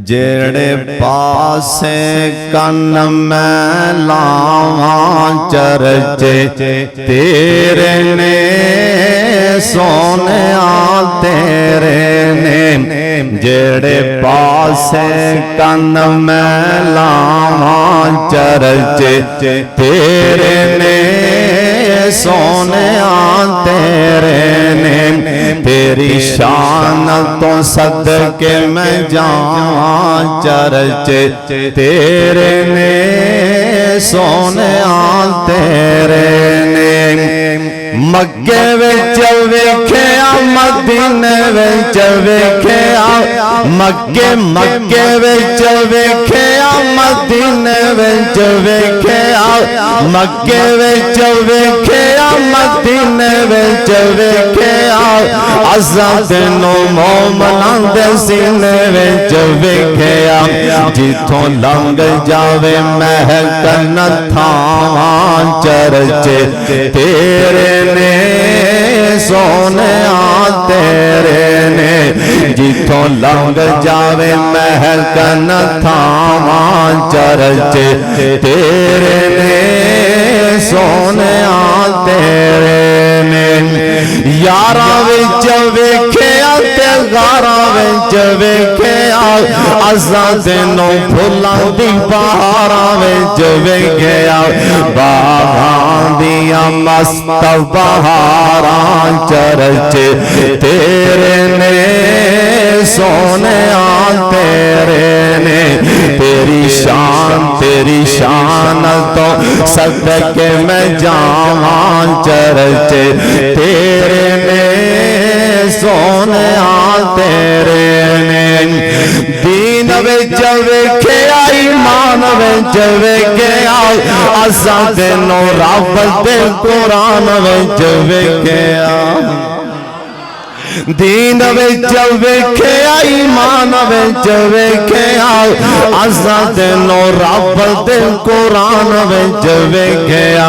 जेड़े पासे कन मैं लावां चरचे तेरे ने सोनिया तेरे ने जेड़े पासे कन मैं लावां चरचे तेरे ने सोनिया तेरे ने तेरी शान तो सदके मैं जावां चरचे तेरे ने सोनिया तेरे ने मक्के विच वेख्या मदीने विच वेख्या मक्के विच वेख्या मदीने विच वेख्या मक्के विच वेख्या मदीने विच वेख्या असां तेनों मोमनां दे सीने विच वेख्या जिथों लंघ जावे महकन थावां चरचे तेरे ने सोनिया तेरे ने जिथों लंघ जावे महकन थावां चरचे तेरे ने सोनिया तेरे ने यारां विच वेख्या ते गारां विच वेख्या असां तेनों फुल्लां दी बहारां विच वेख्या बागां दियां मस्त बहारां चरचे तेरे ने सोनिया तेरे ने तेरी शान तो सदके मैं जावां चरचे तेरे ने सोनिया तेरे ने दीन विच वेख्या ईमान विच वेख्या असां तेनों रब दे कुरान विच वेख्या दीन विच वेख्या ईमान विच वेख्या असां तेनों रब दे कुरान विच वेख्या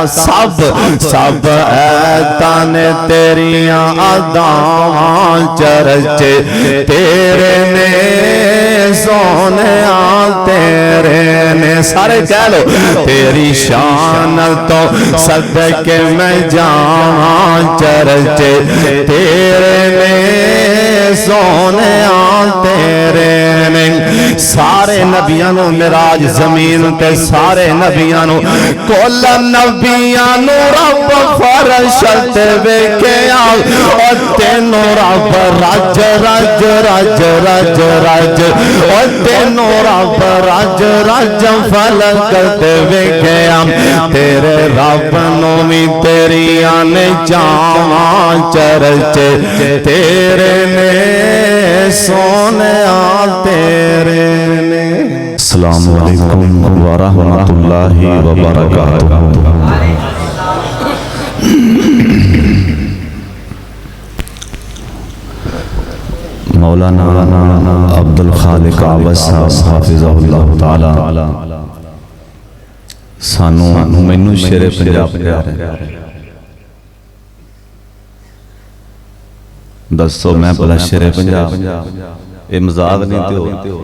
सब ऐतां ने तेरियां अदावां चरचे तेरे ने सोनिया तेरे ने सारे कह लो तेरी शान तो सदके मैं जावां चरचे तेरे ने सोनिया तेरे ने सारे नबियां नूं मिराज जमीन ते सारे नबियां नूं कुल नबियां नूं रब फरश ते वेख्या ओ तेनों रब रज रज रज रज रज ओ तेनों रब रज रज फलक ते वेख्या तेरे रब नूं भी तेरियां ने जावां चरचे तेरे ने सोनिया तेरे ने। अस्सलामु अलैकुम व रहमतुल्लाहि व बरकातुहू। मौलाना अब्दुल खालिक आबद साहब हाफिज़हुल्लाह तआला सानू मैनू शेरे पंजाब प्यार है दसो मैं भला शेरे पंजाब ये मजाक नहीं तो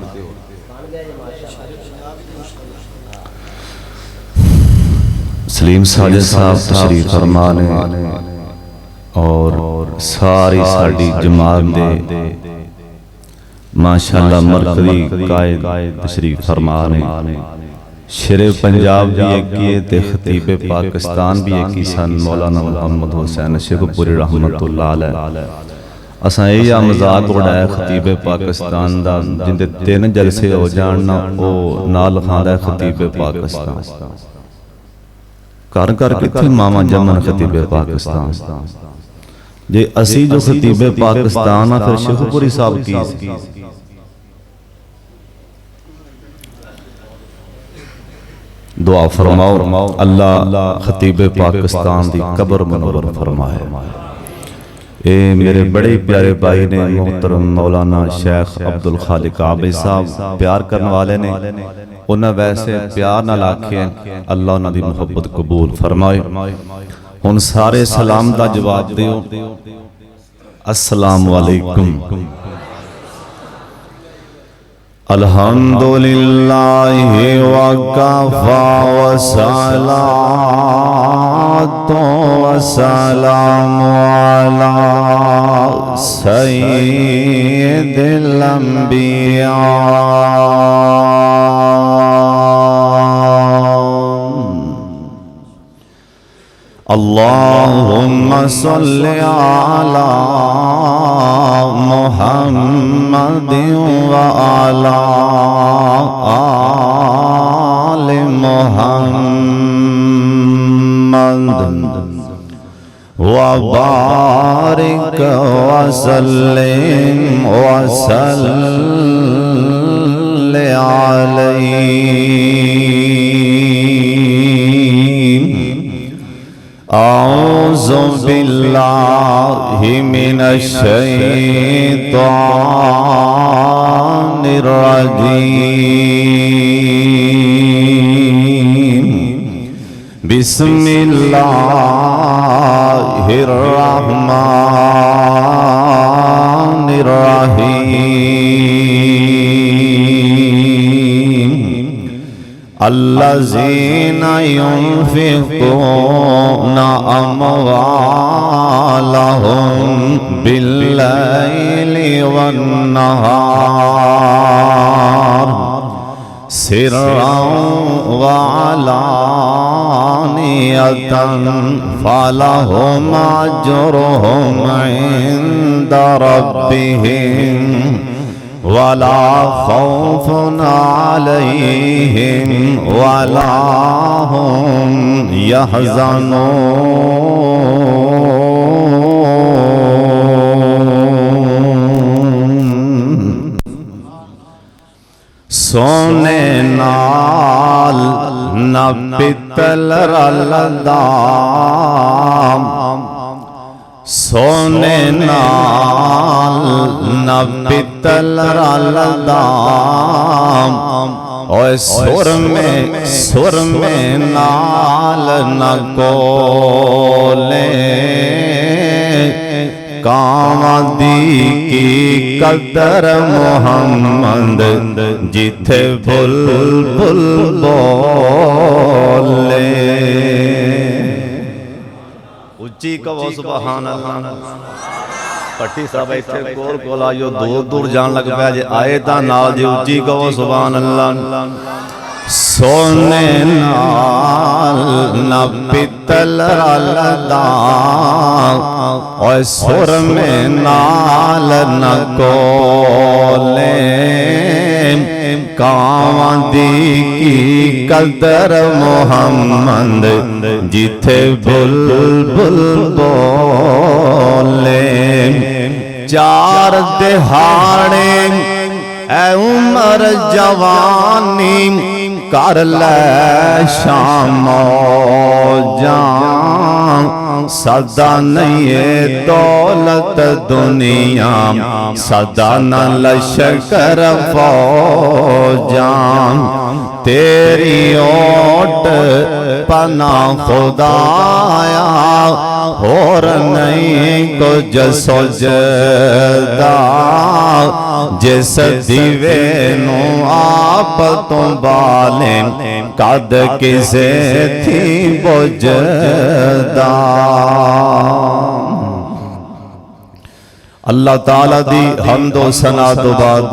सलीम साजिद साहब तशरीफ फरमा ने और सारी साडी जमात दे माशाअल्लाह मरकज़ी कायद तशरीफ फरमा ने शेरे पंजाब भी एक ही ते खतीबे पाकिस्तान भी एक ही सन मौलाना मोहम्मद हुसैन शेखपुरी रहमतुल्लाह अलैह। असां यह मजाक उड़ाया खतीबे पाकिस्तान दा जिंदे 3 जलसे हो जान ना ओ नाल खांदा खतीबे पाकिस्तान कर कर किथे मामा जमन खतीबे पाकिस्तान जे असी जो खतीबे पाकिस्तान फिर शेखपुरी साहब की दुआ फरमाओ अल्लाह खतीबे पाकिस्तान दी कब्र मुनव्वर फरमाए। ए मेरे बड़े प्यारे भाई ने मोहतरम मौलाना शेख अब्दुल खालिक आबिद साहब प्यार करने वाले ने उन्हें वैसे प्यार नाल आखे अल्लाह उन्हां दी मुहब्बत कबूल फरमाए। हुण सारे सलाम दा जवाब दिओ अस्सलाम वालेकुम अल्हम्दुलिल्लाहि वकफ़ा वस्सलातु वस्सलामु अला सय्यिदिल अंबिया। अल्लाहुम्मा सल्लि अला मुहम्मदिन व अला आलि मुहम्मद व बारिक व सल्लिम व सल्लि अलैहि। औज़ु बिल्लाहि मिनश शैतानिर रजीम। बिस्मिल्लाहिर रहमानिर रहीम। अल्लज़ीना युनफ़िक़ूना अमवालहुम बिल्लैलि वन्नहार सिर्रन व अलानियतन फलहुम अज्रुहुम इंदा रब्बिहिम वला खौफुन अलैहिम वला हुम यहज़नून। सोने नाल न पित्तल रलदाम, सोने नाल न पित्तल रलदाम। और सुर में नाल न कोले कामदी की कदर मोहम्मद जिथे बुलबुल बोले। उच्ची कहो सुभान अल्लाह। पट्टी साहब इत्थे कोल कोल आयो दूर दूर जान लग पिया जे आए तां नाल जे उच्ची कहो सुभान अल्लाह। सोने नाल न पित्तल रलदाम और सुर में नाल न कोले कामदी की कदर मोहम्मद जिथे बुलबुल बोले। चार दिहाड़े ऐ उमर जवानी कर ले शामो जान। सदा नहीं है दौलत दुनिया सदा न लश्कर फौजान। तेरी ओट पना खुदाया और नहीं कुछ सोचदा। जिस दीवे नू आप तो बाले कद किसे थी बुझदा। अल्लाह ताला दी हम्दो सना तो बाद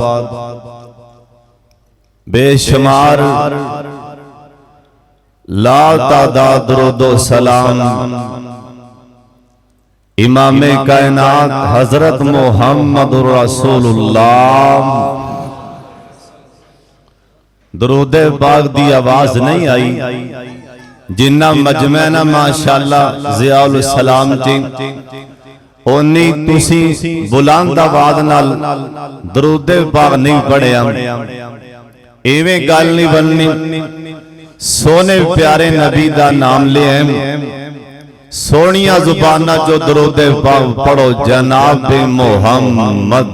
बेशुमार ला तादाद दुरूदो सलाम इमाम कायनात हजरत मुहम्मदुर रसूलुल्लाह। दुरूदे पाक दी आवाज नहीं आई जिन्ना मजमे ना माशाअल्लाह ज़ियाउल सलाम जी ओनी तुसी बुलंद आवाज नाल दुरूदे पाक नहीं पढ़िया। इवें गल नहीं बननी। सोने प्यारे नबी दा नाम ले सोनिया जुबाना जो दुरूदे पाक पढ़ो जनाब मोहम्मद।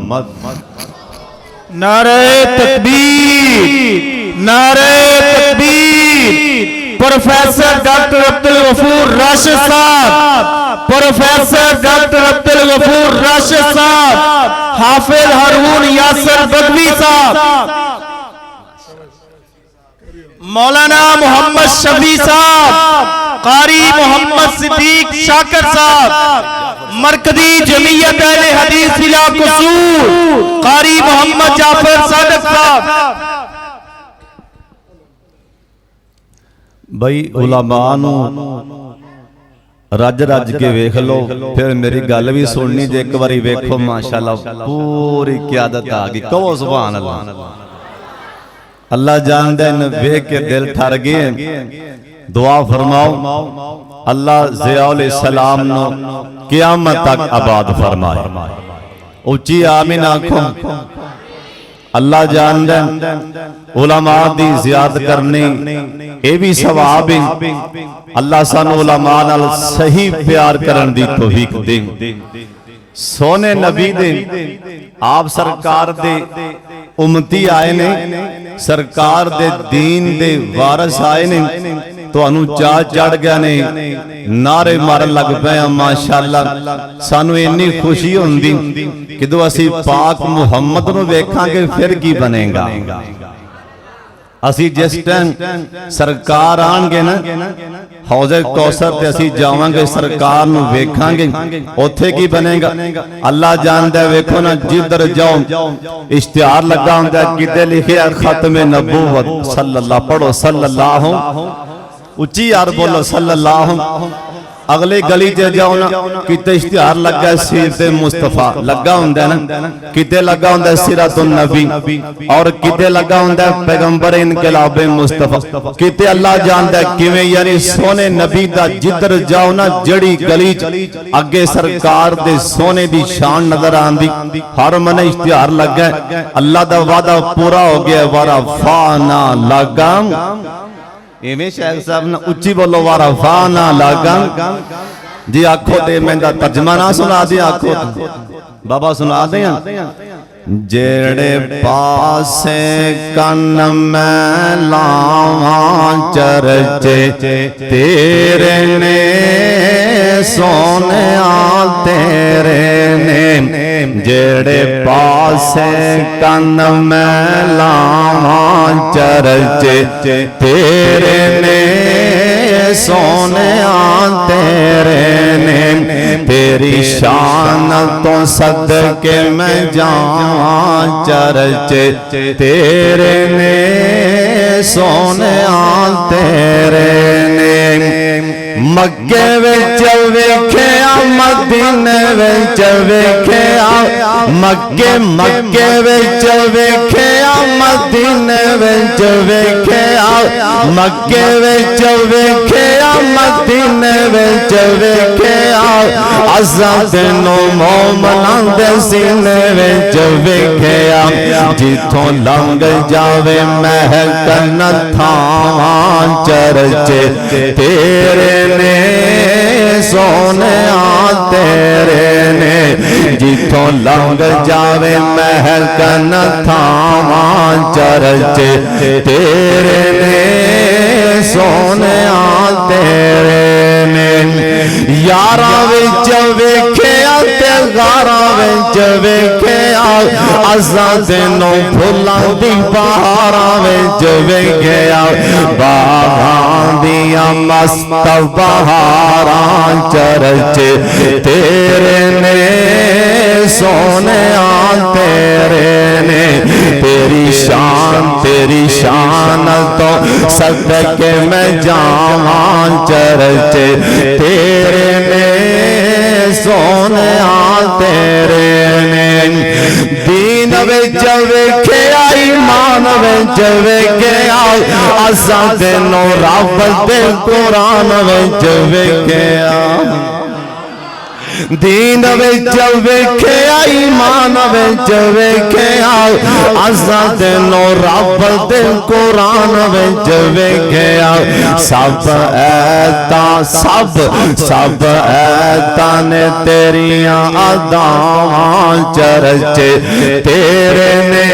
नारे तकबीर, नारे तकबीर। प्रोफेसर डॉक्टर अब्दुल गफूर राशिद साहब, प्रोफेसर डॉक्टर अब्दुल गफूर राशिद साहब, हाफिज हारून यासिर बदवी साहब, मौलाना मोहम्मद शफी साहब, कारी मोहम्मद सिद्दीक शाकर साहब, मरकजी जमीयत अहले हदीस जिला कसूर, कारी मोहम्मद जाफर सादक साहब। भाई उलमा नू रज रज के वेख लो, फिर मेरी गल भी सुननी जे एक बारी वेखो माशाअल्लाह पूरी क़यादत आ गई। कहो सुभान अल्लाह। अल्लाह जानदा इन वेख के दिल ठर गए। दुआ फरमाओ अल्लाह ज़ियाउल सलाम नो क़यामत तक आबाद फरमाए। उच्ची आमीन आखो। अल्लाह जानदा उलमा दी ज़ियारत करनी ये भी सवाब है। अल्लाह सानू उलमा नाल सही प्यार करन दी तौफीक दे। सोने नबी दे आप सरकार दे उम्मती आए ने, सरकार दे दीन दे वारिस आए ने, तुहानू चाह चढ़ गया ने, नारे मारन लग पे माशाअल्लाह। सानू इन्नी खुशी होंदी कि जो असी पाक मुहम्मद नू वेखांगे फिर की बनेगा। असी जिस टाइम सरकार आणगे ना हौजे कौसर ते असी जावांगे, सरकार नू वेखांगे, ओथे की बनेगा अल्लाह जानदा। वेखो ना जिधर जाओ इश्तिहार लगा हुंदा किते लिखिया खत्म नबूवत सल्लल्लाहु, पढ़ो सल्लल्लाहु, उच्ची यार बोलो सल्लल्लाहु। अगले गली च जाओ ना किते इश्तिहार लगा सीरत मुस्तफा लगा हुंदा ना, किते लगा हुंदा सीरतुन नबी, और किते लगा हुंदा पैगंबर इनकलाब मुस्तफा। किते अल्लाह जानदा किवें, यानी सोने नबी दा जिधर जाओ ना जड़ी गली च अगे सरकार दे सोने दी शान नजर आंदी। हर मन इश्तिहार लगा अल्लाह दा वादा पूरा हो गया। वारा फाना लगाम इवें शेख साहब ने उच्ची बोलो वारा फाना लागम जी। आखो ते मैं तर्जमा ना सुना दी, आखो बाबा सुना दे। जेड़े पासे कन मैं लावा चरचे तेरे ने, सोने तेरे ने, जेड़े पासे कन मैं लावा चरचे तेरे ने, सोने तेरे ने, तेरी शान तो सदके मैं जावां चरचे तेरे ने, सोने तेरे ने। मक्के विच वेखिया मदीने विच वेखिया, मक्के विच वेखिया मदीने विच वेखिया, मक्के विच वेखिया मदीने विच वेखिया, असां तैनूं मोमनां दे सीने विच वेखिया। जिथों लंघ जावे महकन थावां चरचे तेरे ने, सोने तेरे ने, जिथों लंघ जावे महकन थावां चरचे तेरे ने, सोने तेरे ने। यारा विच वेखिया ते गारा विच वेखिया, असां तैनूं फुल्लां दी बहारां विच वेखिया। बागां दियां मस्त बहारां चरचे तेरे ने, सोने तेरे ने, तेरी शान तो सदके मैं जावां चरचे तेरे ने, सोने तेरे ने। दीन विच वेखिया ईमान विच वेखिया, असां तैनूं रब दे कुरान विच वेखिया। दीन विच वेखिया ईमान विच वेखिया, असां तैनूं रब दे कुरान विच वेखिया। सब ऐतां सब ऐतां ने तेरियां अदावां चरचे तेरे ने,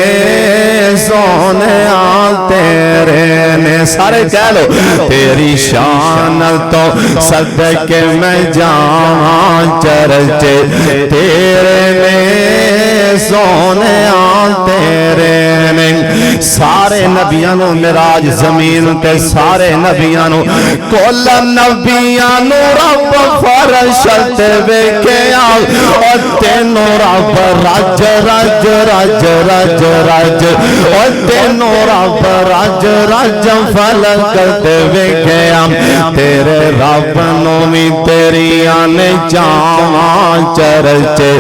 सोने तेरे ने। सारे कह लो तेरी शान तो सदके मैं जावां चरचे तेरे ने, सोने तेरे ने। सारे नबियां नू मिराज जमीन ते सारे नबियां नू कुल नबियां नू रब फरश ते वेखिया ओ तेनू रब रज रज रज रज रज ओ तेनू रब रज रज फलक ते वेखिया तेरे रब नू भी तेरिया ने चावा चरचे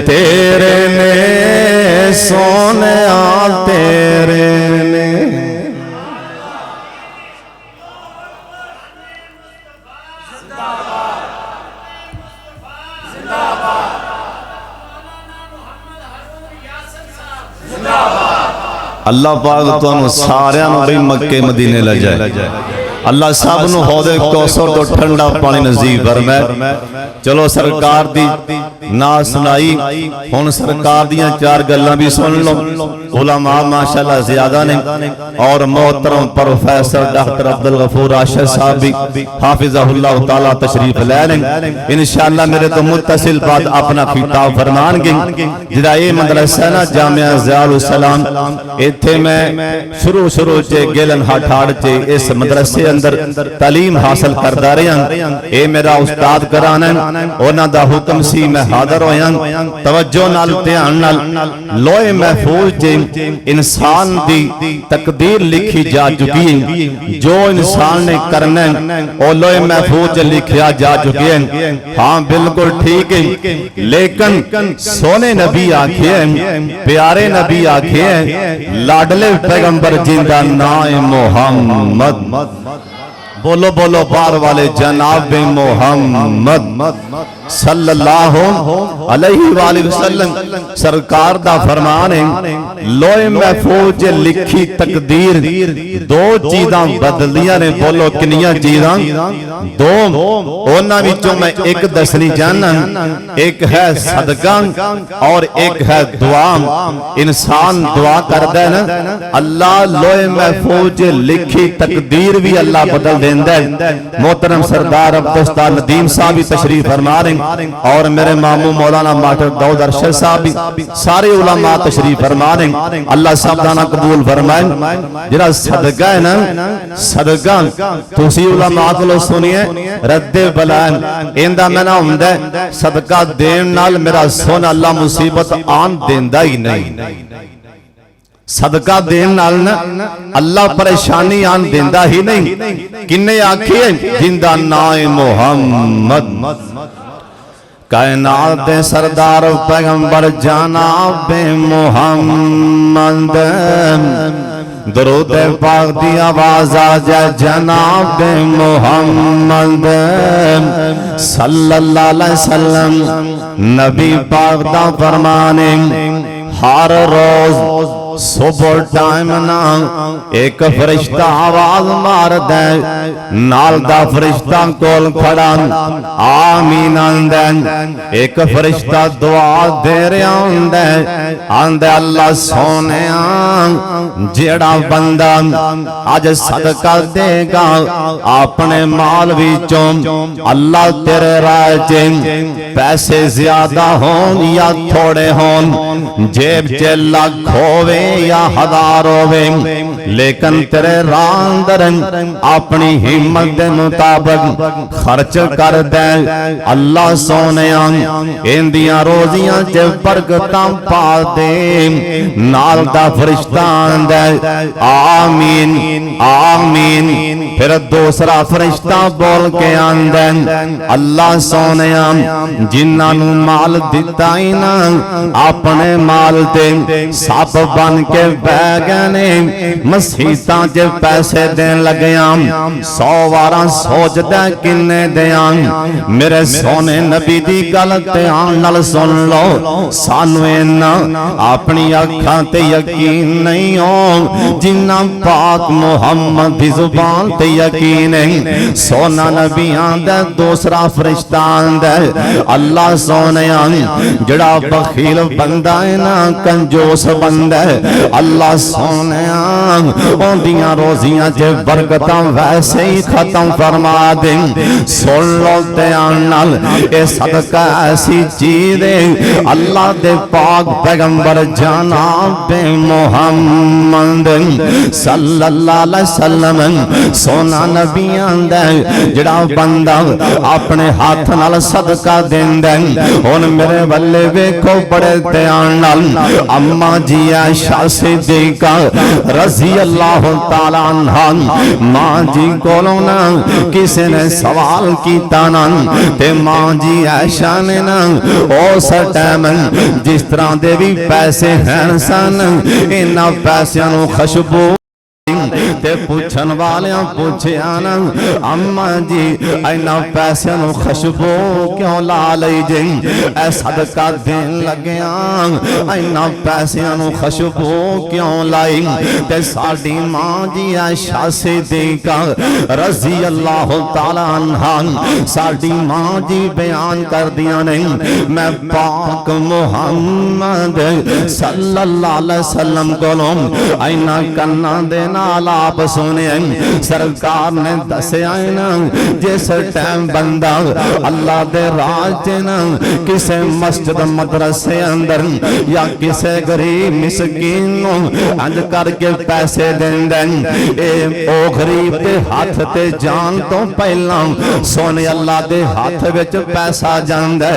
तेरे ने सोने तेरे ने। अल्लाह पाक तुहानू सारियां नू भी मक्के मदीने ले जाए। अल्लाह सब नू हौदे कौसर तो ठंडा पानी नसीब फरमाए। चलो सरकार दी ना सुनाई, हुण सरकार दियां चार गल्लां भी सुन लो। उलमा माशाअल्लाह ज्यादा ने और मोहतरम प्रोफेसर डॉक्टर अब्दुल गफूर राशिद साहब भी हाफिज़हुल्लाह तआला तशरीफ ले लें। इंशाअल्लाह मेरे तो मुत्तसिल बाद अपना खिताब फरमानगे। जिहड़ा ये मदरसा ना जामिया ज़ियाउल सलाम इत्थे मैं शुरू च गिलन हाठाड़ च इस मदरसे अंदर तालीम हासिल करदा रहा। ये मेरा उस्ताद कराना उन्हां दा हुक्म सी, मैं हाज़र होया। तवज्जो नाल ध्यान नाल लोहे महफूज च इंसान दी तकदीर लिखी जा चुकी है। जो इंसान ने करना है लोहे महफूज लिखा जा चुकी है। हाँ बिल्कुल ठीक है, लेकिन सोने नबी आखे प्यारे नबी आखे लाडले पैगंबर जिंदा नाम मोहम्मद। बोलो बोलो बार वाले जनाब मोहम्मद सल्लल्लाहु अलैहि वसल्लम सरकार दा फरमान है। लोहे महफूज लिखी तकदीर दो चीज़ां बदलियां ने। बोलो किनियां चीज़ां? दो। उन्हां विचों मैं एक दसनी चाहना, एक है सदका और एक है दुआ। इंसान दुआ करदा है ना, अल्लाह लोहे महफूज लिखी तकदीर भी अल्लाह बदल देंदा है। मोहतरम सरदार अब्दुल उस्ताद नदीम साहब भी तशरीफ फरमा रहे और मेरे मामू मौलाना मास्टर दाऊद अरशद साहब भी, सारे उलमा तशरीफ फरमा रहे। अल्लाह सब दाना कबूल फरमाए। जिहड़ा सदका है ना, सदका तुसी उलमा कोलों सुनिए रद्दे बला इंदा मैना हुंदा सदका देन नाल मेरा सोना अल्लाह मुसीबत आन देंदा ही नहीं। सदका देन नाल ना अल्लाह परेशानी आन देंदा ही नहीं। किन्ने आखिए जिंदा नाम मोहम्मद। कायनात दे सरदार पैगंबर जनाब मोहम्मद। दरूद पाक दी आवाज आ जाए जनाब मोहम्मद सल्लल्लाहु अलैहि वसल्लम। नबी पाक दा फरमाने हर रोज सुबह टाइम ना एक फरिश्ता आवाज मार दे, नाल दा फरिश्ता कोल खड़ा आमीन आंदे। एक फरिश्ता दुआ दे रहा हुंदा आंदे अल्लाह सोनिया जेड़ा बंदा अज सदका देगा अपने माल विचों, अल्लाह तेरे राह च पैसे ज्यादा होन या थोड़े होन, जेब च लाख होवे या हजार होवे, लेकिन तेरे राह अंदर अपनी हिम्मत के मुताबिक खर्च कर दे। अल्लाह सोनिया इंदियां रोजियां च बरकतां पा दे। नाल दा फरिश्ता आंदा आमीन आमीन। फिर दूसरा फरिश्ता बोल के आंदा अल्लाह सोनिया जिन्हां नूं माल दिता ही ना अपने माल ते सप बन के बह गए ने, मसीतां च पैसे देन लग्या 100 वारा सोचदा किन्ने दियां। मेरे सोने नबी दी गल ध्यान नाल सुन लो, सानू इन्ना अपनी अखां ते यकीन नहीं हो जिन्ना पाक मुहम्मद दी जुबान ते यकीन है। सोना नबियां दा दूसरा फरिश्ता आंदा अल्लाह सोनिया जड़ा बखील बंदा है ना कंजूस बंदा है, अल्लाह सोनिया ओंदियां रोजियां च बरकतां वैसे ही खत्म फरमा दे। सुन लो ध्यान नाल, ए सदका ऐसी चीज है अल्लाह दे पाक पैगंबर जनाब मुहम्मद सल्लल्लाहु अलैहि वसल्लम सोना नबियां दा जिहड़ा बंदा अपने हाथ नाल सदका देंदा। हुण मेरे वल्ले वेखो बड़े ध्यान नाल, अम्मा जी आयशा सिद्दीका रज़ी अल्लाह तआला अन्हा मां जी कोलों ना किसी ने सवाल कीता ना ते मां जी आयशा ने ना उस टाइम जिस तरह दे भी पैसे हैं सन, इन्हां पैसिਆਂ ਨੂੰ खुशबू ते पूछन वाले पूछया ना अम्मा जी इन्हां पैसिਆਂ ਨੂੰ खुशबू क्यों ला लई जी, ऐ सदका देन लग्या इन्हां पैसिਆਂ ਨੂੰ खुशबू क्यों लाई। ते साडी मां जी आयशा सिद्दीका रज़ी अल्लाह तआला अन्हा साडी मां जी बयान करदियां ने, मैं पाक मुहम्मद सल्लल्लाहु अलैहि वसल्लम कोलों इन्हां कन्नां दे नाल आप सुने सरकार ने दसिया ना जिस टाइम बंदा अल्लाह दे राज ना किसे मस्जिद मदरसे अंदर या किसे गरीब मिसकीन नु अंज करके पैसे देंदा, ए ओ गरीब दे हाथ ते जान तो पहला सोने अल्लाह दे हाथ विच पैसा जांदा,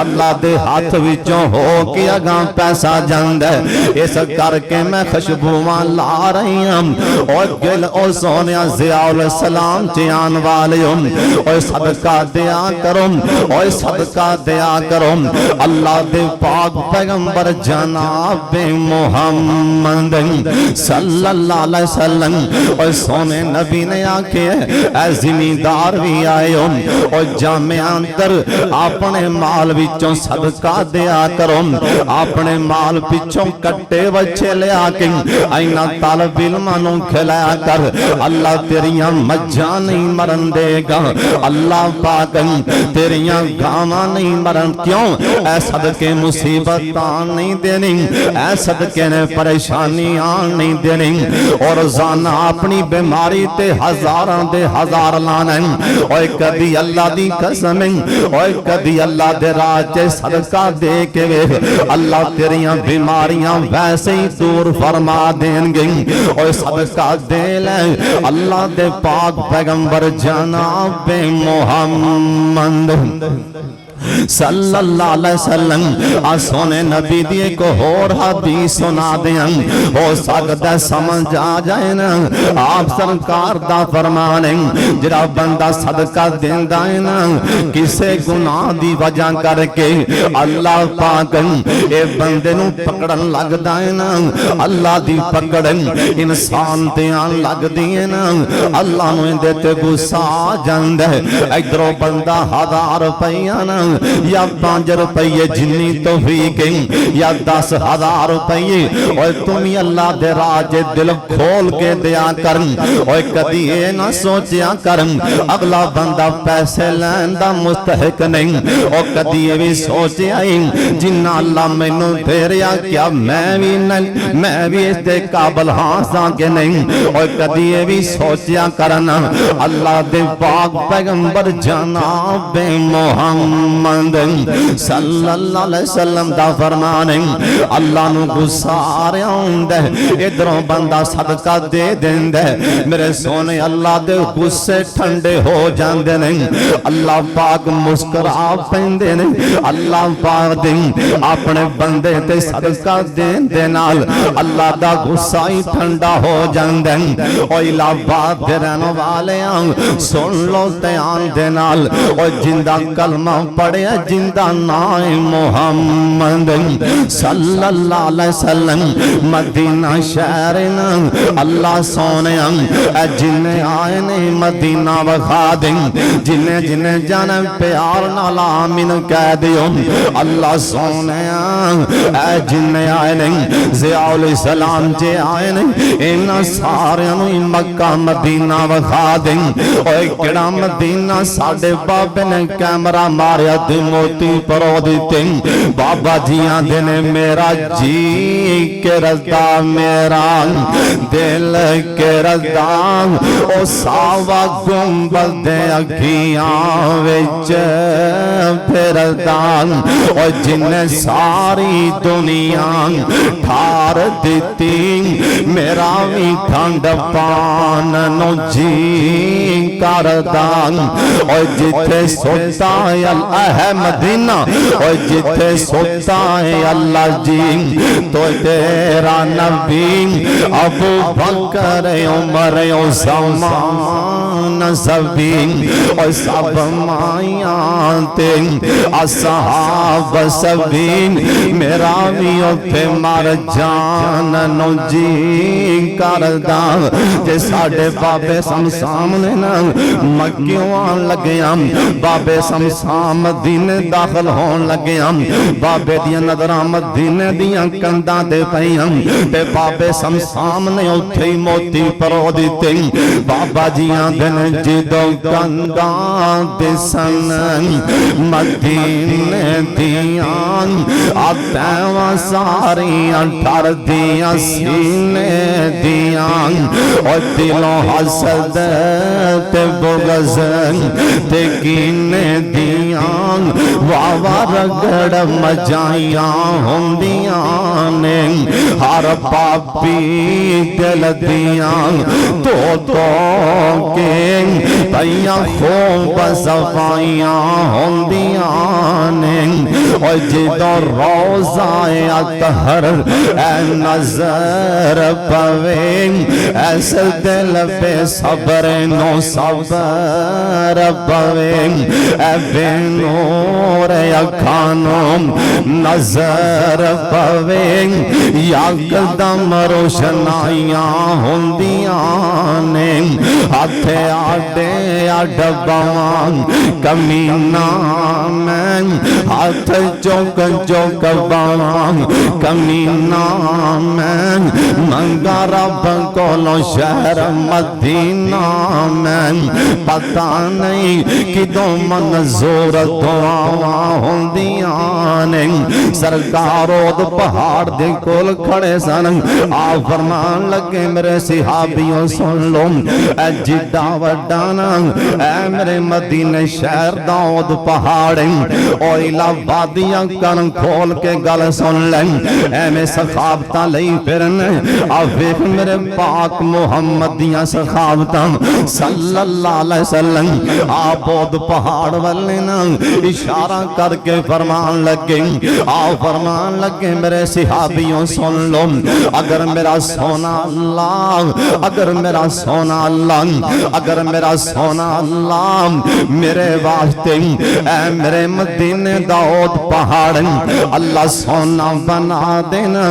अल्लाह दे हाथ विचों हो के अगां पैसा जांदा। इस करके मैं खुशबूवां ला रही हूं और गिल और सोने ज़ियाउल सलाम च आन वाले और सदका दिया करो और सदका दिया करो। अल्लाह दे पाक पैगंबर जनाब मुहम्मद सल्लल्लाहु अलैहि वसल्लम और सोने नबी ने आखे ऐ जिमीदार भी आए हो और जामे अंदर अपने माल विचों सदका दिया करो, अपने माल पिछों कट्टे बच्चे लिया के इन्हां तालिब इल्मां नूं खिलाया कर, अल्लाह तेरियां मज्जां नहीं मरन देगा, अल्लाह पाक तेरियां गावां नहीं मरन। क्यों? ऐ सदके मुसीबत आन नहीं देनी, ऐ सदके ने परेशानी आन नहीं देनी। और रोजाना अपनी बीमारी ते हजारां दे हजार लाने और कभी अल्लाह दी कसम और कभी अल्लाह दे राह च सदका दे के वेख, अल्लाह तेरियां बीमारियां वैसे ही दूर फरमा देंगे। और सदका दे ले अल्लाह दे पाक पैगंबर जनाब मुहम्मद सल्लल्लाहु अलैहि वसल्लम आ सोने नबी दी एक होर हदीस सुना दें, हो सकदा समझ आ जाए ना आप सरकार दा फरमान है, जिहड़ा बंदा सदका देंदा है ना किसे गुनाह दी वजह करके अल्लाह पाक ए बंदे नूं पकड़न लगदा है ना, अल्लाह दी पकड़ इंसान ते आन लगदी है ना, अल्लाह नूं इहदे ते गुस्सा आ जांदा है। इधरों बंदा 1000 रुपया ना या 5 रुपये जिन्नी तौफीक या 10,000 रुपये और तुम अल्लाह दे राज दिल खोल के दिया कर। और कदी ये ना सोचा कर अगला बंदा पैसे लैन दा मुस्तहिक नहीं, और कदी ये भी सोचा जिन्ना अल्लाह मैनू दे रहा क्या मैं भी इसके काबल हाँ सा के नहीं। और कदी ये भी सोचा करना अल्लाह दे पाक पैगंबर जनाब मुहम्मद सल्लल्लाहु अलैहि वसल्लम दा फरमान है, अल्लाह नू गुस्सा आ रहा हुंदा इधरों बंदा सदका दे देंदा, मेरे सोने अल्लाह दे गुस्से ठंडे हो जांदे ने, अल्लाह पाक मुस्कुरा पैंदे ने। अल्लाह पाक दे अपने बंदे ते सदका देन दे नाल अल्लाह दा गुस्सा ही ठंडा हो जांदा है। ओ इलाहाबाद दे रहने वाले सुन लो ध्यान दे नाल, और जिंदा कलमा पढ़िया जिंदा नाम मुहम्मद सल्लल्लाहु अलैहि वसल्लम मदीना शहर न अल्लाह सोने जिन्हें आए ने मदीना वखा दे, जिन्हें जिन्हें जाने प्यार नाल आमीन कह दियो। अल्लाह सोने जिन्हें आए ने ज़ियाउल सलाम जे आए ने इन्हां सारियां नूं मक्का मदीना वखा दे। और केड़ा मदीना साडे बाबे ने कैमरा मारिया हिदायत मोती परो दिते बाबा जी आंदे ने मेरा जी के रज़ा मेरा दिल के रज़ा ओ सावा गुंबद दे अखियां विच फिरदा ओ जिन्ने सारी दुनिया ठार दिती मेरा भी ठंड पान नो जी करदा ओ जिथे सोता है मदीना ओ जिथे सोता है अल्लाह जी तो तेरा नबी अबू बकर उमर उस्मान सभी और सब माया ते असहाब सभी मेरा भी उथे मर जान नो जी करदा जे साडे बाबे सामने ना मक्कियों आन लगे बाबे समसाम मदीने दाखिल होन लगे बाबे दियां नजरां मदीने दियां कंधां ते पईयां ते बाबे समसाम ने उत्थे ही मोती परो दिते बाबा जी आंदे ने जदों कंधां दिसन मदीने दियां आत्मा सारियां ठर दियां सीने दियां और दिलों हसद ते बुग़्ज़ ते कीने दियां वावा रगड़ मजाइयां होंदियां ने हर पापी दिल दियां तो के तैयां खूब सफाइयां होंदियां ने और जदों रोज़ाए अतहर ऐ नजर पवे ऐसे दिल पे सब्र नो सबर पवे ऐ नूर अखानों नजर पवे यकदम रोशनाइयां होंदियां ने हाथ आडे अड बावां कमीना मैं हाथ चौक चौक बावां कमीना मैं मंगा रब कोलों शहर मदीना मैं पता नहीं किदों मंजूर दुआवां होंदियां ने सरकार ओद पहाड़ दे कोल खड़े सन आ फरमान लगे मेरे सिहाबियों सुन लो ऐ जिड्डा वड्डा ना ऐ मेरे मदीने शहर दा ओद पहाड़ ओ इलाहाबादियां कन खोल के गल सुन ले एवें सखावतां लई फिरन आ वेख मेरे पाक मुहम्मद दियां सखावतां सल्लल्लाहु अलैहि वसल्लम आप ओद पहाड़ वाले ना इशारा करके फरमान लगे आ फरमान लगे मेरे सिहाबियों सुन लो अगर मेरा सोना अल्लाह अगर मेरा सोना अल्लाह अगर मेरा सोना अल्लाह मेरे वास्ते ऐ मेरे मदीने दा ओद पहाड़ अल्लाह सोना बना देना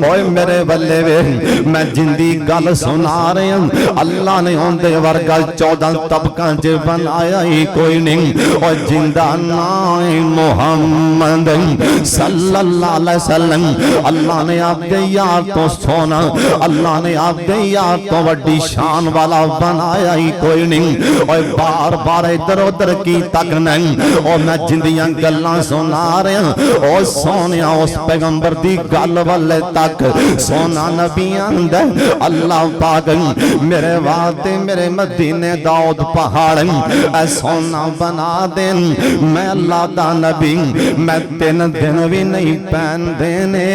ओए मेरे बल्ले वे मैं जिंदी गल सुना रहा अल्लाह ने उनके वर्गा 14 तबका च बनाया ही कोई नहीं और जिंदा नाम मुहम्मद सल्लल्लाहु अलैहि वसल्लम अल्लाह ने आपके यार तो सोना अल्लाह ने आपके यार तो वड्डी शान वाला बनाया ही कोई नहीं और बार बार इधर उधर की तक नहीं और मैं जिंदियां गल्लां सुना रहा और सोने उस पैगंबर दी गल वाले तक सोना नबी आंदा अल्लाह पाक मेरे वास्ते मेरे मदीने दाऊद पहाड़ ऐ सोना बना देन मैं अल्लाह दा नबी मैं 3 दिन भी नहीं पहन देने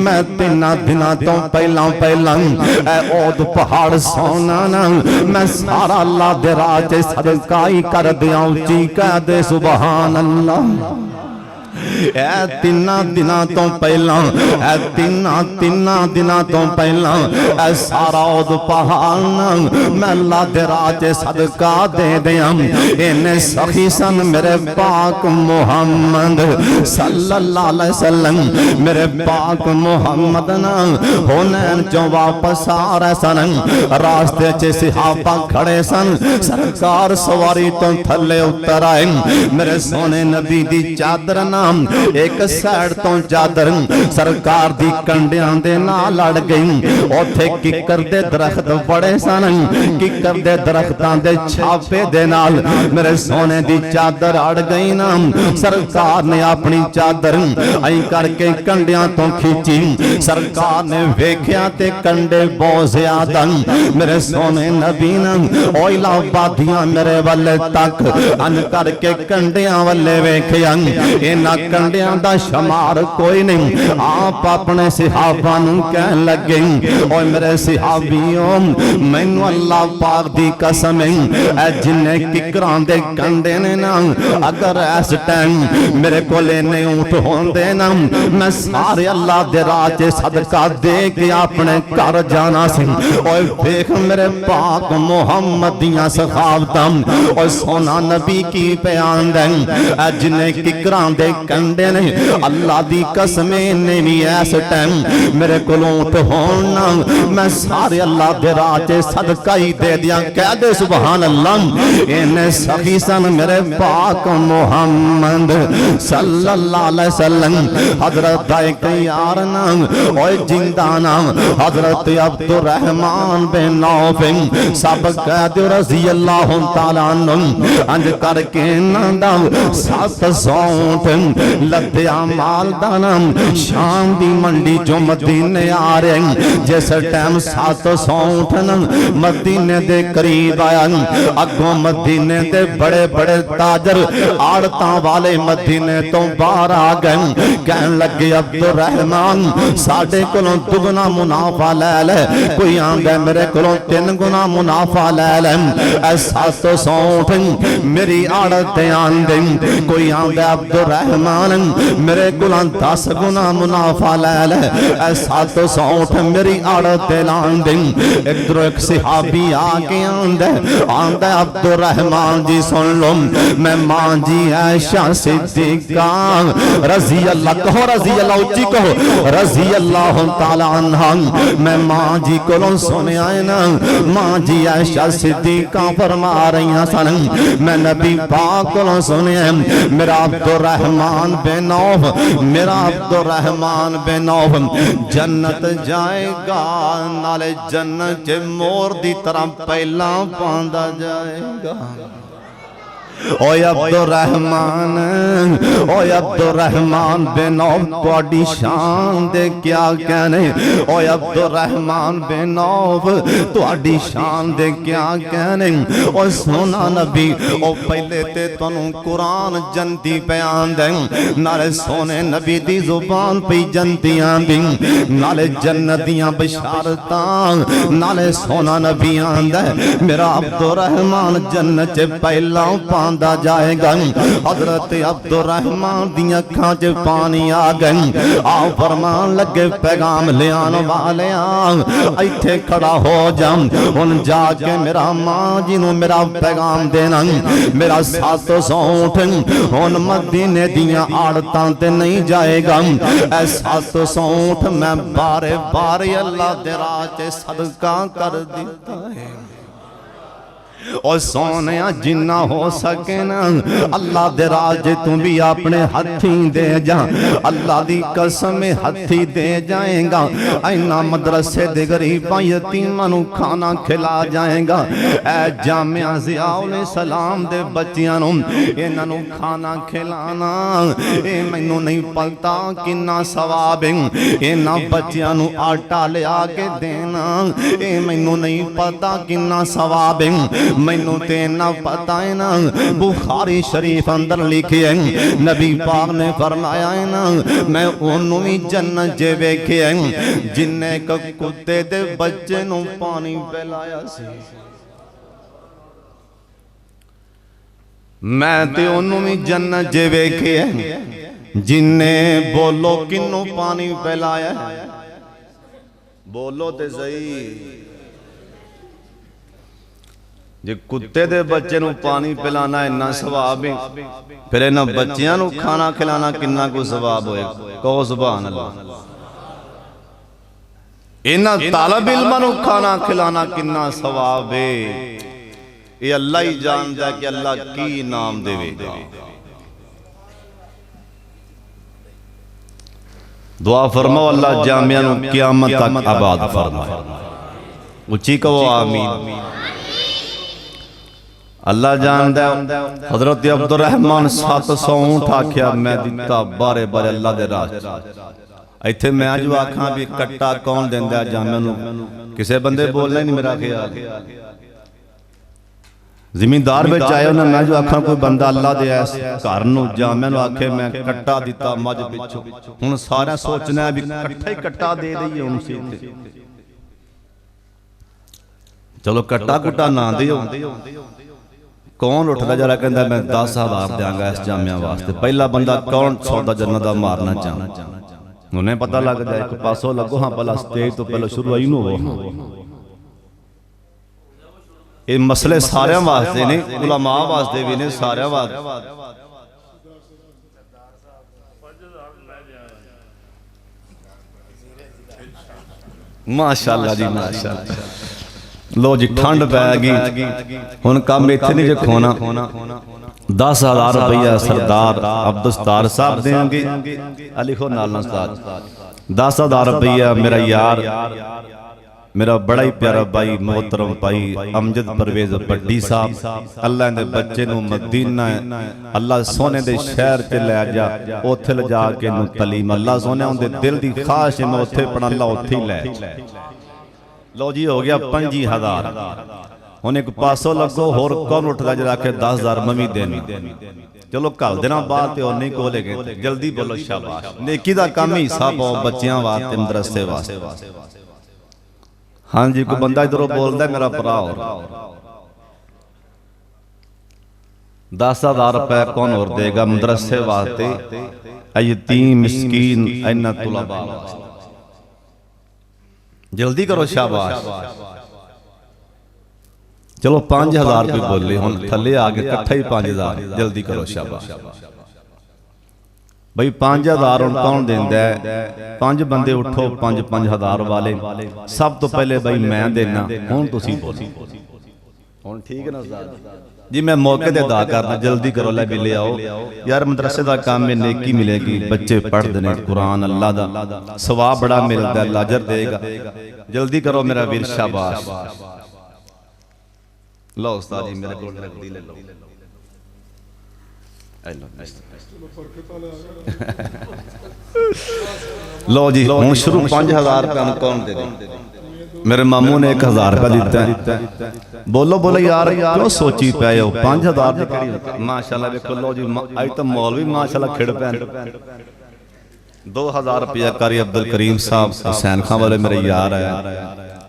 मैं 3 दिना तो पहला पहला ऐ ओद पहाड़ सोना ना मैं सारा अल्लाह दे राह च सदका ही कर दियां उच्ची कह दे सुभान अल्लाह ऐ 3 दिना तो पहला ऐ 3 दिना तो पहला ऐ सारा ओद पहाड़ मैं अल्लाह दे राह च सदका दे दियां इन्ने सखी सन मेरे पाक मुहम्मद सल्लल्लाहु अलैहि वसल्लम मेरे पाक मुहम्मद ना हुनैन चों वापस आ रहे सन रास्ते च सहाबा खड़े सन सरकार सवारी तो थल्ले उतर आए मेरे सोने नबी दी चादर नाम एक साइड तो चादर सरकार दी कंडियां दे नाल लड़ गई। उथे किकर दे दरख्त बड़े सन, किकर दे दरख्तां दे छापे दे नाल मेरे सोने दी चादर अड़ गई ना। सरकार ने अपनी चादर आई करके कंडियां तो खींची। सरकार ने वेख्या ते कंडे बहुत ज्यादा मेरे सोने नबी ने ओइला बाधियां मेरे वाले तक अन करके कंडियां वाले वेख्या। इन्हां कंडियां दा शुमार कोई नहीं। आप अपने सिहाबा नूं कहन लगे, ओए मेरे सिहाबियों मैनू अल्लाह पाक दी कसम है जिन्ने किकरां दे कंडे ने ना, अगर इस टाइम मेरे कोल इन्ने ऊंट होंदे ना, मैं सारे अल्लाह दे राह च सदका दे के अपने घर जाना सी। ओए देख मेरे पाक मुहम्मद दियां सखावतां, ओए सोना नबी की बयान दे जिन्ने किकरां दे कंडे ने अल्लाह दी कसम ने भी इस टाइम मेरे कोलों ऊंट होना, मैं सारे अल्लाह दे राह च सदका ही दे दिया। कह दे सुभान अल्लाह। इन्ने सखी सन मेरे पाक मुहम्मद सल्लल्लाहु अलैहि वसल्लम। हजरत यार ना ओए जिंदा ना हजरत अब्दुर रहमान बिन औफ सब कह दो रजी अल्लाह तआला अन्हु। अंज करके ना 700 ऊंट लद्या माल दा नाम शाम दी मंडी जो मदीने आ रहे। जिस टाइम 700 ऊंट मदीने दे करीब आया, अगों मदीने दे बड़े बड़े ताजर आड़तां वाले मदीने तो बाहर आ गए। कहन लगे अब्दुर रहमान साडे कोलों दुगना मुनाफा लै ले। कोई आंदा मेरे कोलों 3 गुना मुनाफा लै ले। 700 ऊंट मेरी आड़त आंदे। कोई आंदा अब्दुर रहमान मेरे कोलों 10 गुना मुनाफा लै ले। 700 ऊंट मेरी आड़त लांदे। इधरों एक सिहाबी आके आंदा अब्दुर रहमान जी सुन लो, मैं मां जी ऐशा सिद्दीका रजी अल्लाह, कहो रजी अल्लाह, उच्ची कहो रजी अल्लाह तआला अन्हा। मैं मां जी कोलों सुनिया है ना, मां जी ऐशा सिद्दीका फरमा रही सन, मैं नबी पाक कोलों सुनिया मेरा अब्दुर रहमान बिन औफ, मेरा अब्दुर रहमान बिन औफ जन्नत जाएगा, नाले जन्नत च मोर दी तरह पहला पांदा जाएगा। ओए अब्दुर रहमान, ओए अब्दुर रहमान बिन औफ तुहाडी शान दे क्या कहने। ओए अब्दुर रहमान बिन औफ तुहाडी शान दे क्या कहने। ओए सोना नबी ओ पहले ते तुहानू कुरान जन्नती बयान दे, नाले सोने नबी दी जुबान पे जन्नतियां दी, नाले जन्नत दियां बशारतां, नाले सोना नबी आंदा मेरा अब्दुर रहमान जन्नत च पहला पांदा जाएगा। हजरत अब्दुर रहमान दी अखां च पानी आ गई। आओ फरमान लगे पैगाम लियान वाले इत्थे खड़ा हो जा, हुन जाके मेरा मां जी नू मेरा पैगाम देना। मेरा 700 ऊंट हुन मदीने दियां आड़तां ते नहीं जाएगा। 700 ऊंट मैं बारे बारे अल्लाह दे राह च सदका कर दिता है। और सोने जिन्ना हो सके ना अल्लाह दे राज तू भी अपने हथी दे जा। अल्लाह दी कसम हथी दे जाएगा। इन्ना मदरसे दे गरीबां यतीमां नू खाना खिला जाएगा। ऐ जामिया ज़ियाउल इस्लाम दे बच्चियां नू इन्हां नू खाना खिलाना ए मैनू नहीं पता किन्ना सवाब है। इन्हां बच्चियां नू आटा लिया के देना ए मैनू नहीं पता किन्ना सवाब है। मैनू ते ना पता है ना, बुखारी शरीफ अंदर लिखे है नबी पाक ने फरमाया है ना, मैं ओनू भी जन्नत जे वेखे है जिन्ने कुत्ते दे बच्चे नू पानी पिलाया सी। मैं ते ओनू भी जन्नत जे वेखे है जिन्ने बोलो किन्नू पानी पिलाया है। बोलो ते सही। जे कुत्ते दे बच्चे नू पानी पिलाना इन्ना सवाब है, फिर इन्हां बच्चियां नू खाना खिलाना किन्ना को सवाब होए। कहो सुभान अल्लाह। इन्हां तालिब इल्मां नू खाना खिलाना किन्ना सवाब है। ये अल्लाह ही जानदा कि अल्लाह की इनाम देवेगा। दुआ फरमाओ अल्लाह जामिया नूं क़यामत तक आबाद फरमाए। उच्ची कहो आमीन। अल्लाह जानदा हजरत अब्दुर्रहमान 700 ऊंट आख्या मैं दिता बारे बारे अल्लाह दे राह। इत्थे मैं जो आखां भी कट्टा कौन देंदा जामिया नूं, किसे बंदे बोलना ही नहीं मेरा ख्याल। जिमींदार विच आए ना, मैं जो आखां कोई बंदा अल्लाह दे इस घर नूं जामिया नूं आखे मैं कट्टा दिता मझ पिछों, हुण सारा सोचना है भी कट्ठा ही कट्टा दे दईए हुण सी। चलो कट्टा कुट्टा ना दिओ, कौन उठदा जरा कहंदा मैं 10,000 देंगा इस जामिया वास्ते। पहला बंदा कौन सौदा जन्नत दा मारना चाहता, उन्हें पता लग जाए एक पासों लगो। हाँ भला स्टेज तो पहले शुरू ही हो। ये मसले सारे वास्ते ने, उलमा वास्ते भी ने, सारे वास्ते। माशाअल्लाह जी माशाअल्लाह। लो जी ठंड पै गई, हुण काम इत्थे नहीं जे खोना। 10,000 रुपया सरदार अब्दुस्तार साहब देंगे, लिखो नाल उस्ताद। 10,000 रुपया मेरा यार, मेरा बड़ा ही प्यारा भाई मोहतरम भाई अमजद परवेज भट्टी साहब, अल्लाह दे बच्चे नूं मदीना अल्लाह सोने दे शहर च लै जा, उत्थे ले जा के नूं तलीम अल्लाह सोने उनदे दिल दी ख्वाहिश है मैं उत्थे पढ़ा, अल्लाह उत्थे ही लै। लो जी हो गया 25,000। हुण एक पासों लगो, होर कौन उठदा जरा के 10,000 मवी देनी। चलो कल दिना बाद ते नहीं कोले गए, जल्दी बोलो शाबाश। नेकी दा काम हिस्सा पाओ बच्चियां वास्ते, मदरसे वास्ते। हाँ जी कोई बंदा इधरों बोलदा मेरा भरा हो 10,000 रुपए कौन और देगा मदरसे वास्ते, यतीम मिस्कीन इन्ना तुलबा वास्ते। जल्दी करो शाबाश। चलो 5,000 कोई बोले, हुण थले आ गए इकट्ठा ही 5,000। जल्दी करो शाबाश भाई। 5,000 हुण कौन देंदा है? 5 बंदे उठो 5,000 वाले। सब तो पहले भाई मैं देना, हुण तुसीं बोलो। हुण ठीक है ना उस्ताद जी, मैं मौके ते अदा करना। जल्दी करो लै भी ले आओ यार, मदरसे दा काम में नेकी मिलेगी, बच्चे पढ़दे ने कुरान, अल्लाह दा सवाब बड़ा मिलदा है, अल्लाह अजर देगा। जल्दी करो मेरा वीर शाबाश। लो उस्ताद जी मेरे कोल रख दी ले लो। लो जी हुण शुरू 5,000 रुपया कौन दे दे? मेरे मामू ने 1,000 रुपया दिता है। बोलो बोलो यार क्यों सोची पे हो? 5,000 माशाल्लाह देखो। लो जी अज तो मौलवी माशाल्लाह खिड़ पैन। 2,000 रुपया कारी अब्दुल करीम साहब हुसैन खां वाले मेरे यार है।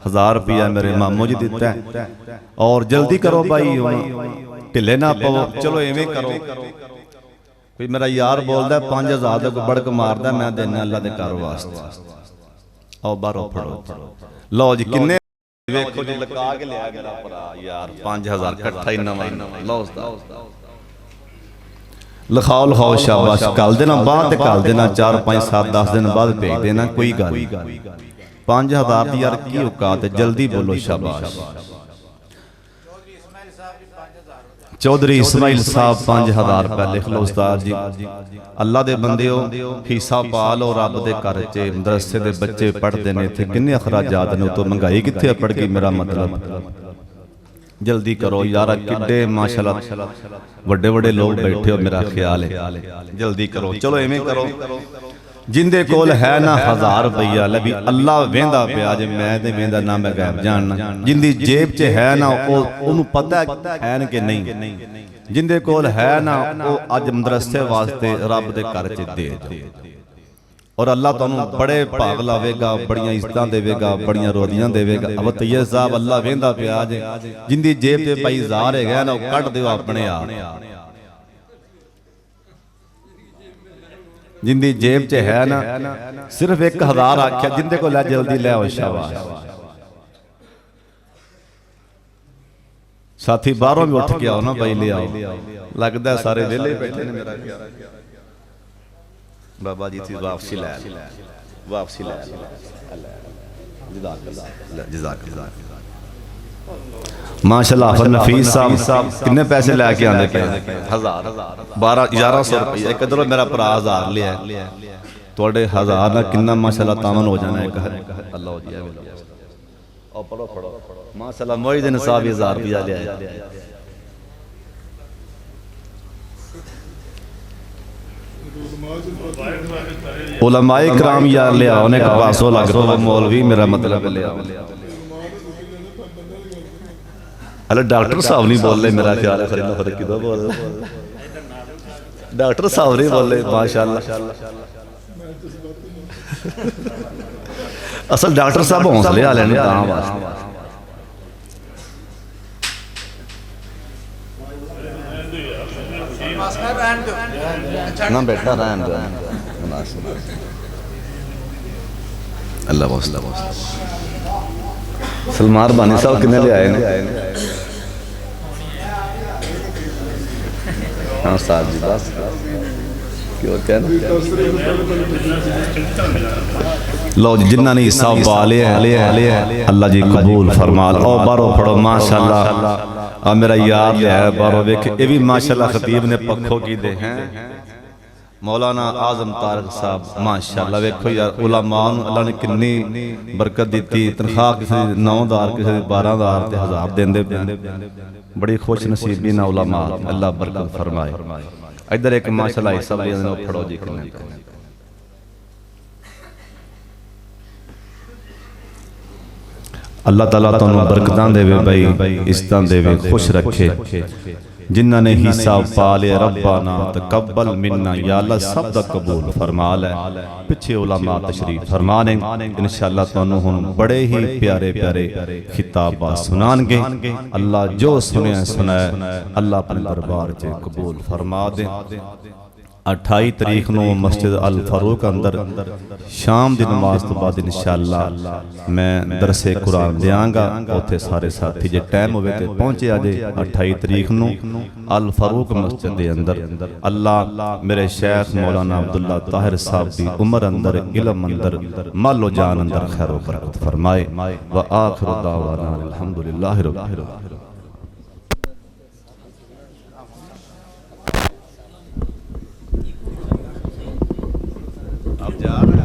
1,000 रुपया मेरे मामू जी दिता है। और जल्दी करो भाई, ढिले ना पवो। चलो इवें करो, कोई मेरा यार बोलता 5,000 का बड़क मारदा, मैं देना अल्लाह दे घर वास्ते। आओ बाहरों फड़ो। लो जी किन्ने वेखो जी लगा के लिया मेरा भरा यार 5,000 इकट्ठा ही नवा। लो उस्ताद लिखाओ लिखाओ शाबाश। कल देना बाद, कल देना 4, 5, 7, 10 दिन बाद भेज देना, कोई गल। 5,000 की यार की औकात है? जल्दी बोलो शाबाश। चौधरी इस्माइल साहब 5,000 रुपया लिख लो उस्ताद जी। अल्लाह दे बंदे हो, हिस्सा पा लो रब दे घर च। मदरसे दे बच्चे पढ़ते ने, इत्थे किन्ने अखराजात ने, तो महंगाई कित्थे पड़ गई मेरा मतलब। जल्दी करो यार, किड्डे माशाल्लाह वड्डे वड्डे लोग बैठे हो मेरा ख्याल है। जल्दी करो। चलो इवें करो, जिंदे कोल है ना 1,000 रुपया ले भी अल्लाह वेंदा पिया जे, मैं ते वेंदा ना, मैं गैब जानना। जिंदी जेब च है ना ओनू पता है कि नहीं, जिंदे कोल है ना वो अज मदरसे वास्ते रब दे घर च दे दो। और अल्लाह तुहानू बड़े भाग लावेगा, बड़ियां इज्जतां देवेगा, बड़ियां रोदियां देवेगा। अब तैयब साहब अल्लाह वेंदा पिया जे, जिंदी जेब च भाई 1,000 है ना वो कट दिओ अपने आप। जिंदी जेब च है ना सिर्फ 1,000 आख्या, जिंदे को लै जल्दी लै आओ शाबाश। साथी बाहरों भी उठ के आओ ना भाई, ले आओ। लगता है सारे वेले बैठे ने मेरा बाबा जी थी वापसी लै वापसी लै। माशाल्लाह हाफिज नफीस साहब कितने पैसे लैके आंदे पे? 1,000 12 1,100 रुपया। एक इधरों मेरा भरा 1,000 लिया। थोड़े हज़ार ना किन्ना माशाल्लाह तामन हो जाना है। अल्लाह हो दिया और पढ़ो पढ़ो माशाल्लाह मोइनुद्दीन साहब 1000 रुपया ले आए। उलमाए कराम यार ले आओ ने पासो लग रहा वो मौलवी मेरा मतलब ले आओ। अरे डॉक्टर साहब नहीं बोल रहे मेरा ख्याल है खरीदा फर्क किधर बोल रहे डॉक्टर साहब नहीं बोल रहे माशाल्लाह। असल डॉक्टर साहब हौसले वाले ने तां वास्ते ना बेटा रहन दो अल्लाह वास्ता सलमान बानी साहब कितने ले आए ने? हाँ साहब जी बस क्यों क्या लो जी जिन्ना ने हिस्सा पा लिया अल्लाह जी कबूल फरमा लो। बारो पढ़ो माशाल्लाह आ मेरा यार ले आया बारो वेख ये भी माशाल्लाह खतीब ने पक्खों की दे हैं मौलाना आजम तारक साहब माशाल्लाह वेखो यार उलमा अल्लाह ने कितनी बरकत दी। तनख्वाह किसी 9000 किसी 12000 ते 1000 देंदे बड़ी खुश नसीबी ना उलमा अल्लाह बरकत फरमाए। इधर एक माशाल्लाह हिस्सा फड़ो जी अल्लाह ताला तुहानू बरकतां देवे भाई इज्जतां देवे खुश रखे। जिन्ना ने हिस्सा पा लिया रब्बाना तकब्बल मिन्ना या अल्लाह सब दा कबूल फरमा ले। पिछे उलमा तशरीफ फरमाने इंशाअल्लाह तुहानू हुण बड़े ही प्यारे प्यारे खिताब सुनानगे। अल्लाह जो सुनया सुनाया अल्लाह अपने दरबार च कबूल फरमा दे। 28 तारीख को मस्जिद अल फारूक अंदर शाम की नमाज तो बाद इंशाअल्लाह मैं दरसे कुरान देंगा। उत्थे सारे साथी जे टाइम होवे ते पहुंचे आजे 28 तारीख को अल फारूक मस्जिद के अंदर। अल्लाह मेरे शेख मौलाना अब्दुल्ला ताहिर साहब की उम्र अंदर इल्म अंदर मालो जान अंदर खैर व बरकत फरमाए। व आखिर दावाना अल्हम्दुलिल्लाहि रब्बिल आलमीन। अब जा रहे हैं।